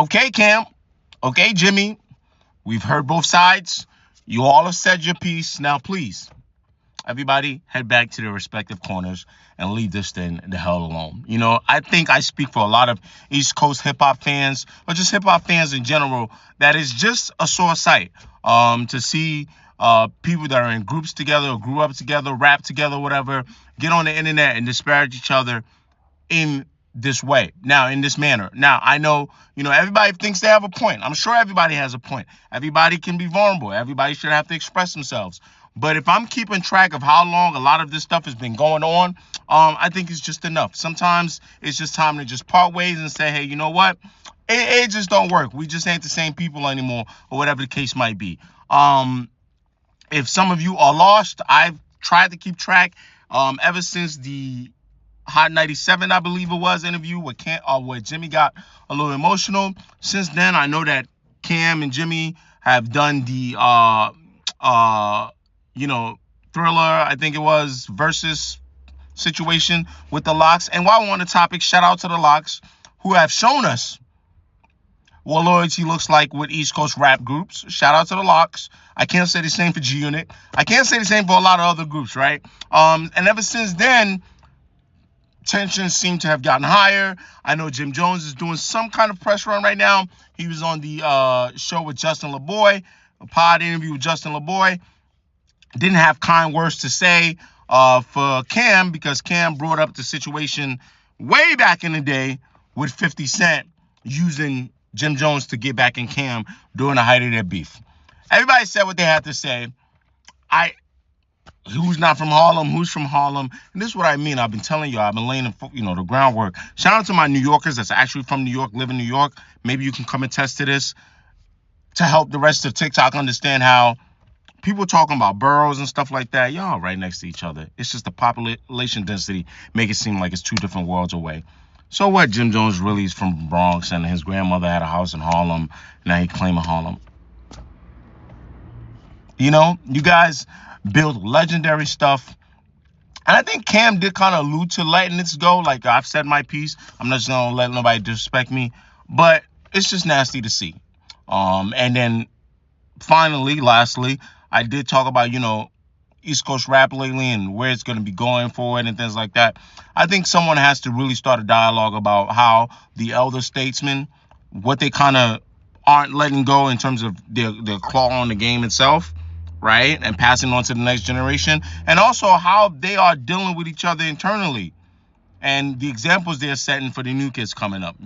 Okay, Cam. Okay, Jimmy. We've heard both sides. You all have said your piece. Now, please, everybody head back to their respective corners and leave this thing the hell alone. I think I speak for a lot of East Coast hip-hop fans, or just hip-hop fans in general, that is just a sore sight to see people that are in groups together or grew up together, rap together, whatever, get on the internet and disparage each other in this way. Now, in this manner. Now, I know, everybody thinks they have a point. I'm sure everybody has a point. Everybody can be vulnerable. Everybody should have to express themselves. But if I'm keeping track of how long a lot of this stuff has been going on, I think it's just enough. Sometimes it's just time to just part ways and say, hey, you know what? It just don't work. We just ain't the same people anymore, or whatever the case might be. If some of you are lost, I've tried to keep track ever since the Hot 97, I believe it was, interview where Jimmy got a little emotional. Since then, I know that Cam and Jimmy have done the Thriller, I think it was, versus situation with the Locks. And while we're on the topic, shout out to the Locks, who have shown us what loyalty looks like with East Coast rap groups. Shout out to the Locks. I can't say the same for G-Unit. I can't say the same for a lot of other groups, right? And ever since then, tensions seem to have gotten higher. I know Jim Jones is doing some kind of press run right now. He was on the show with Justin LaBoy, a pod interview with Justin LaBoy. Didn't have kind words to say for Cam, because Cam brought up the situation way back in the day with 50 Cent using Jim Jones to get back in Cam during the height of their beef. Everybody said what they had to say. Who's not from Harlem? Who's from Harlem? And this is what I mean. I've been telling you, I've been laying the groundwork. Shout out to my New Yorkers that's actually from New York, live in New York. Maybe you can come attest to this to help the rest of TikTok understand how people talking about boroughs and stuff like that. Y'all right next to each other. It's just the population density make it seem like it's two different worlds away. So what? Jim Jones really is from Bronx, and his grandmother had a house in Harlem. Now he claiming Harlem. You guys build legendary stuff. And I think Cam did kind of allude to letting this go. Like, I've said my piece. I'm not just going to let nobody disrespect me. But it's just nasty to see. And then finally, lastly, I did talk about, East Coast rap lately and where it's going to be going forward and things like that. I think someone has to really start a dialogue about how the elder statesmen, what they kind of aren't letting go in terms of their claw on the game itself, right? And passing on to the next generation. And also how they are dealing with each other internally. And the examples they're setting for the new kids coming up,